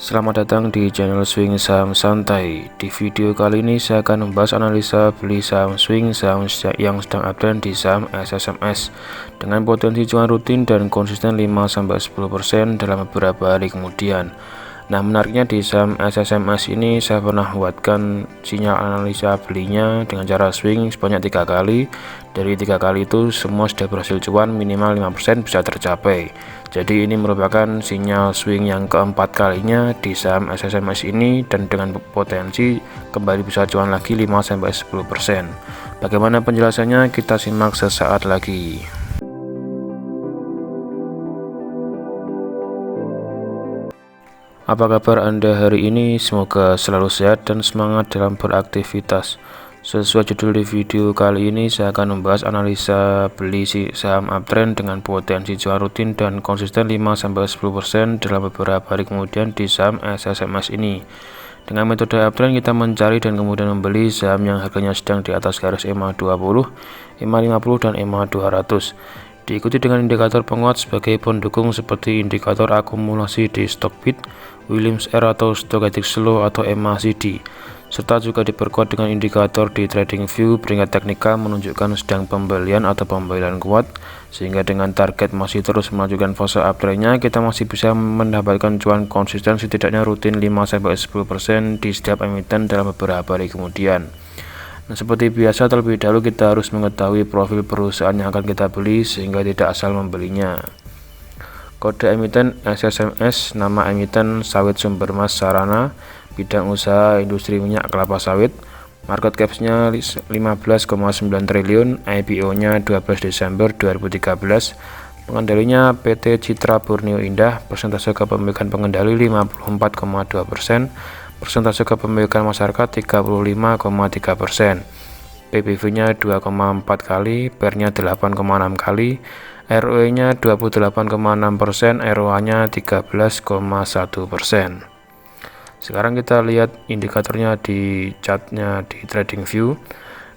Selamat datang di channel Swing Saham Santai. Di video kali ini saya akan membahas analisa beli saham swing saham yang sedang uptrend di saham SSMS dengan potensi cuan rutin dan konsisten 5-10% dalam beberapa hari kemudian. Nah, menariknya di saham SSMS ini saya pernah buatkan sinyal analisa belinya dengan cara swing sebanyak 3 kali. Dari 3 kali itu semua sudah berhasil cuan minimal 5% bisa tercapai. Jadi ini merupakan sinyal swing yang keempat kalinya di saham SSMS ini dan dengan potensi kembali bisa cuan lagi 5-10%. Bagaimana penjelasannya? Kita simak sesaat lagi. Apa kabar Anda hari ini? Semoga selalu sehat dan semangat dalam beraktivitas. Sesuai judul di video kali ini, saya akan membahas analisa beli saham uptrend dengan potensi cuan rutin dan konsisten 5-10% dalam beberapa hari kemudian di saham SSMS ini. Dengan metode uptrend kita mencari dan kemudian membeli saham yang harganya sedang di atas garis EMA 20, EMA 50 dan EMA 200. Diikuti dengan indikator penguat sebagai pendukung seperti indikator akumulasi di Stochbit, Williams R atau Stochastic Slow atau MACD, serta juga diperkuat dengan indikator di TradingView peringkat teknikal menunjukkan sedang pembelian atau pembelian kuat, sehingga dengan target masih terus melanjutkan fase uptrendnya kita masih bisa mendapatkan cuan konsisten setidaknya rutin 5-10% di setiap emiten dalam beberapa hari kemudian. Nah, seperti biasa terlebih dahulu kita harus mengetahui profil perusahaan yang akan kita beli sehingga tidak asal membelinya. Kode emiten SSMS, nama emiten Sawit Sumber Mas Sarana, bidang usaha industri minyak kelapa sawit, market capsnya 15,9 triliun, IPO-nya 12 Desember 2013, pengendalinya PT Citra Borneo Indah, persentase kepemilikan pengendali 54,2%, persentase kepemilikan masyarakat 35,3%, PBV-nya 2,4 kali, PER-nya 8,6 kali, ROE-nya 28,6%, ROA-nya 13,1%. Sekarang kita lihat indikatornya di chartnya di TradingView.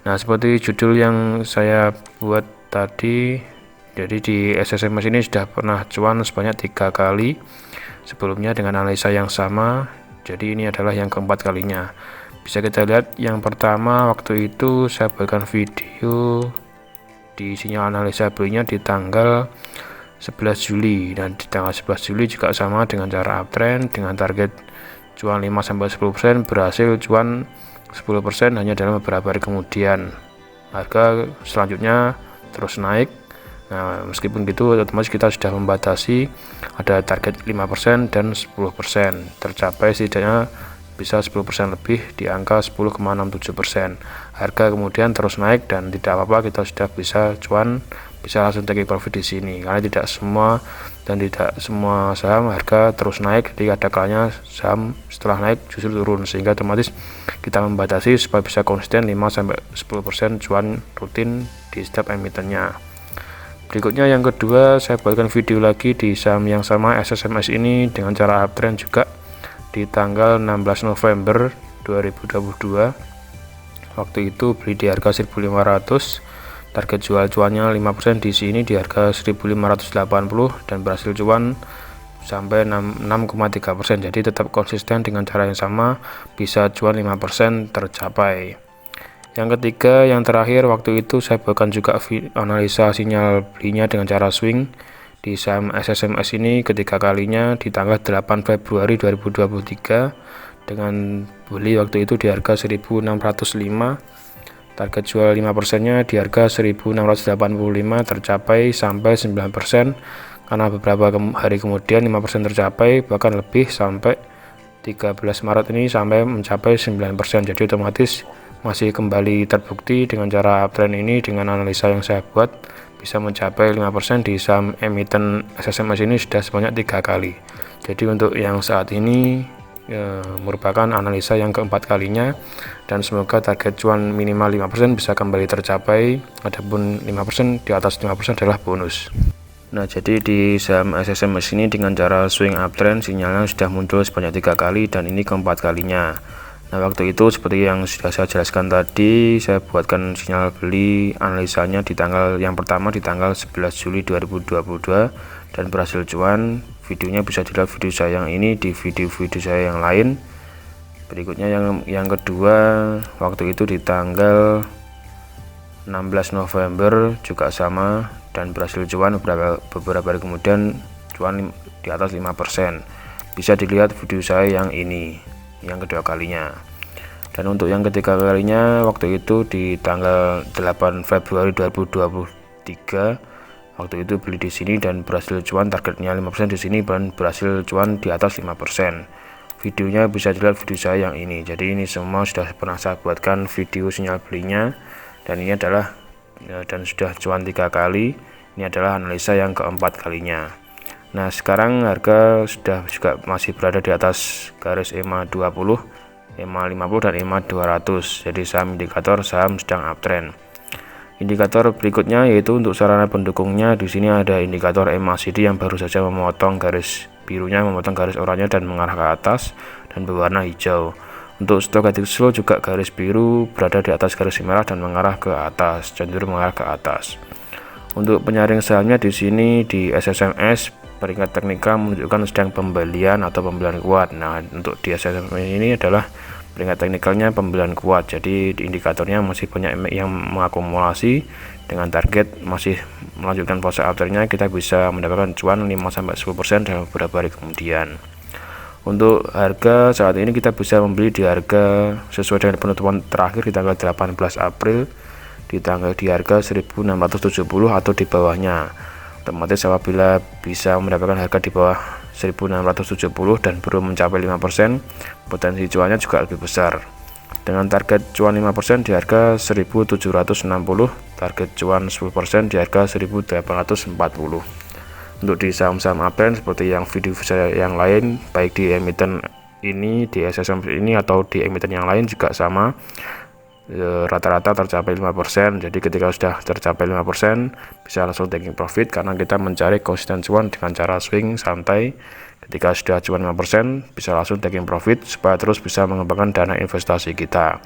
Nah, seperti judul yang saya buat tadi, jadi di SSMS ini sudah pernah cuan sebanyak 3 kali sebelumnya dengan analisa yang sama. Jadi ini adalah yang keempat kalinya. Bisa kita lihat yang pertama waktu itu saya buatkan video di sinyal analisa belinya di tanggal 11 Juli dan di tanggal 11 Juli juga sama dengan cara uptrend dengan target cuan 5-10%, berhasil cuan 10% hanya dalam beberapa hari kemudian. Harga selanjutnya terus naik. Nah, meskipun gitu otomatis kita sudah membatasi ada target 5% dan 10%, tercapai setidaknya bisa 10% lebih di angka 10,67%. Harga kemudian terus naik dan tidak apa-apa, kita sudah bisa cuan, bisa langsung take profit di sini karena tidak semua saham harga terus naik, jadi ada kalanya saham setelah naik justru turun, sehingga otomatis kita membatasi supaya bisa konsisten 5-10% cuan rutin di setiap emitennya. Berikutnya yang kedua, saya buatkan video lagi di saham yang sama SSMS ini dengan cara uptrend juga di tanggal 16 November 2022. Waktu itu beli di harga 1.500, target jual cuannya 5% di sini di harga 1.580 dan berhasil cuan sampai 6,3%. Jadi tetap konsisten dengan cara yang sama, bisa cuan 5% tercapai. Yang ketiga, yang terakhir, waktu itu saya buatkan juga analisa sinyal belinya dengan cara swing di saham SSMS ini ketiga kalinya di tanggal 8 Februari 2023 dengan beli waktu itu di harga 1.605, target jual 5%-nya di harga 1.685, tercapai sampai 9% karena beberapa hari kemudian 5% tercapai, bahkan lebih sampai 13 Maret ini sampai mencapai 9%. Jadi otomatis masih kembali terbukti dengan cara uptrend ini dengan analisa yang saya buat bisa mencapai 5% di saham emiten SSMS ini sudah sebanyak 3 kali. Jadi untuk yang saat ini merupakan analisa yang keempat kalinya dan semoga target cuan minimal 5% bisa kembali tercapai, adapun 5% di atas 5% adalah bonus. Nah, jadi di saham SSMS ini dengan cara swing uptrend sinyalnya sudah muncul sebanyak 3 kali dan ini keempat kalinya. Nah, waktu itu seperti yang sudah saya jelaskan tadi, saya buatkan sinyal beli analisanya di tanggal yang pertama di tanggal 11 Juli 2022 dan berhasil cuan videonya bisa dilihat video saya yang ini di video-video saya yang lain. Berikutnya yang kedua, waktu itu di tanggal 16 November juga sama dan berhasil cuan. Beberapa hari kemudian cuan di atas 5%. Bisa dilihat video saya yang ini, yang kedua kalinya. Dan untuk yang ketiga kalinya, waktu itu di tanggal 8 Februari 2023, waktu itu beli di sini dan berhasil cuan, targetnya 5% di sini dan berhasil cuan di atas 5%. Videonya bisa dilihat video saya yang ini. Jadi ini semua sudah pernah saya buatkan video sinyal belinya, dan ini adalah dan sudah cuan 3 kali. Ini adalah analisa yang keempat kalinya. Nah, sekarang harga sudah juga masih berada di atas garis EMA 20, EMA 50 dan EMA 200. Jadi saham indikator saham sedang uptrend. Indikator berikutnya yaitu untuk sarana pendukungnya. Di sini ada indikator MACD yang baru saja memotong garis birunya, memotong garis oranye dan mengarah ke atas dan berwarna hijau. Untuk stochastic slow juga garis biru berada di atas garis merah dan mengarah ke atas, cenderung mengarah ke atas. Untuk penyaring sahamnya di sini di SSMS peringkat teknikal menunjukkan sedang pembelian atau pembelian kuat. Nah, untuk di SSMS ini adalah peringkat teknikalnya pembelian kuat, jadi indikatornya masih banyak yang mengakumulasi. Dengan target masih melanjutkan fase uptrendnya, kita bisa mendapatkan cuan 5-10% dalam beberapa hari kemudian. Untuk harga saat ini kita bisa membeli di harga sesuai dengan penutupan terakhir di tanggal 18 April di harga 1670 atau di bawahnya. Otomatis apabila bisa mendapatkan harga di bawah 1670 dan belum mencapai 5%, potensi cuannya juga lebih besar. Dengan target cuan 5% di harga 1760, target cuan 10% di harga 1840. Untuk di saham-saham uptrend seperti yang video saya yang lain, baik di emiten ini, di SSM ini atau di emiten yang lain juga sama, rata-rata tercapai 5%. Jadi ketika sudah tercapai 5% bisa langsung taking profit, karena kita mencari konsisten cuan dengan cara swing santai. Ketika sudah cuan 5% bisa langsung taking profit supaya terus bisa mengembangkan dana investasi kita.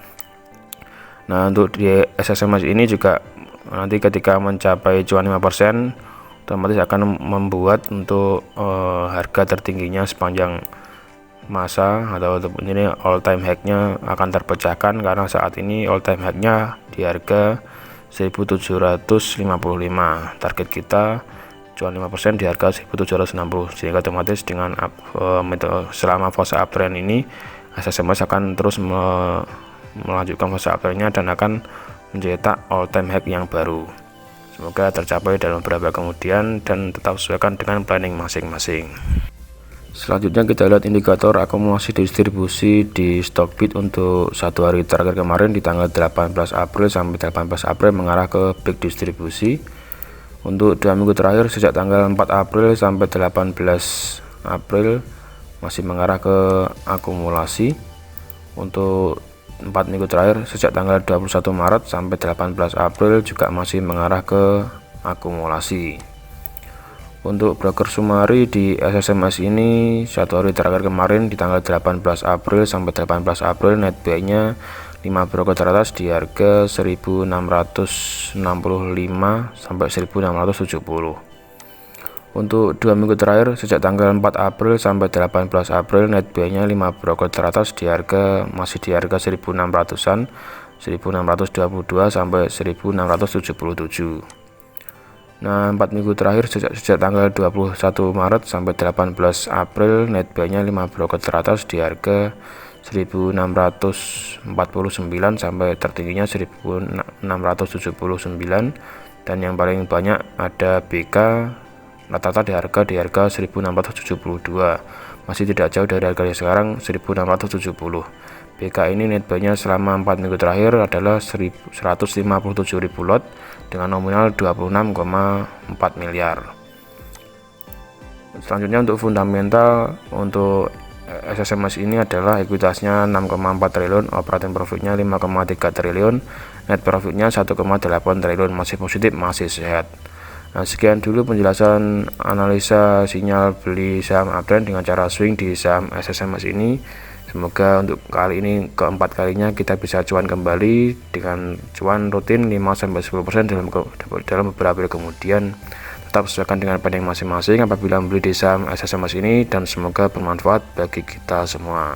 Nah, untuk di SSMS ini juga nanti ketika mencapai cuan 5% otomatis akan membuat untuk harga tertingginya sepanjang masa atau ini all time high-nya akan terpecahkan, karena saat ini all time high-nya di harga 1755. Target kita cuan 5% di harga 1760, sehingga otomatis dengan selama fase uptrend ini SSMS akan terus melanjutkan fase uptrendnya dan akan mencetak all time high yang baru. Semoga tercapai dalam beberapa kemudian dan tetap sesuaikan dengan planning masing-masing. Selanjutnya kita lihat indikator akumulasi distribusi di Stockbit untuk satu hari terakhir kemarin di tanggal 18 April sampai 18 April mengarah ke peak distribusi. Untuk 2 minggu terakhir sejak tanggal 4 April sampai 18 April masih mengarah ke akumulasi. Untuk 4 minggu terakhir sejak tanggal 21 Maret sampai 18 April juga masih mengarah ke akumulasi. Untuk broker Sumari di SSMS ini satu hari terakhir kemarin di tanggal 18 April sampai 18 April net buy-nya 5 broker teratas di harga 1665 sampai 1670. Untuk 2 minggu terakhir sejak tanggal 4 April sampai 18 April net buy-nya 5 broker teratas di harga masih di harga 1600-an, 1622 sampai 1677. Nah, 4 minggu terakhir sejak tanggal 21 Maret sampai 18 April net buy-nya 5 broker teratas di harga 1649 sampai tertingginya 1679, dan yang paling banyak ada BK rata-rata di harga 1672, masih tidak jauh dari harga yang sekarang 1670. BK ini net buy-nya selama 4 minggu terakhir adalah 157.000 lot dengan nominal 26,4 miliar. Selanjutnya untuk fundamental, untuk SSMS ini adalah ekuitasnya 6,4 triliun, operating profitnya 5,3 triliun, net profitnya 1,8 triliun, masih positif, masih sehat. Nah, sekian dulu penjelasan analisa sinyal beli saham uptrend dengan cara swing di saham SSMS ini. Semoga untuk kali ini keempat kalinya kita bisa cuan kembali dengan cuan rutin 5-10% dalam beberapa hari kemudian. tetap sesuaikan dengan pending masing-masing apabila membeli di saham SSMS ini, dan semoga bermanfaat bagi kita semua.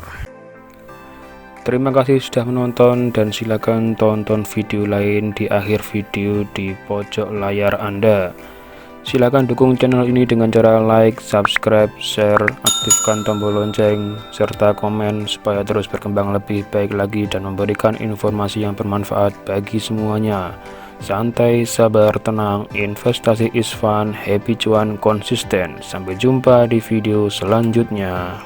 Terima kasih sudah menonton, dan silakan tonton video lain di akhir video di pojok layar Anda. Silakan dukung channel ini dengan cara like, subscribe, share, aktifkan tombol lonceng, serta komen supaya terus berkembang lebih baik lagi dan memberikan informasi yang bermanfaat bagi semuanya. Santai, sabar, tenang, investasi is fun, happy cuan konsisten. Sampai jumpa di video selanjutnya.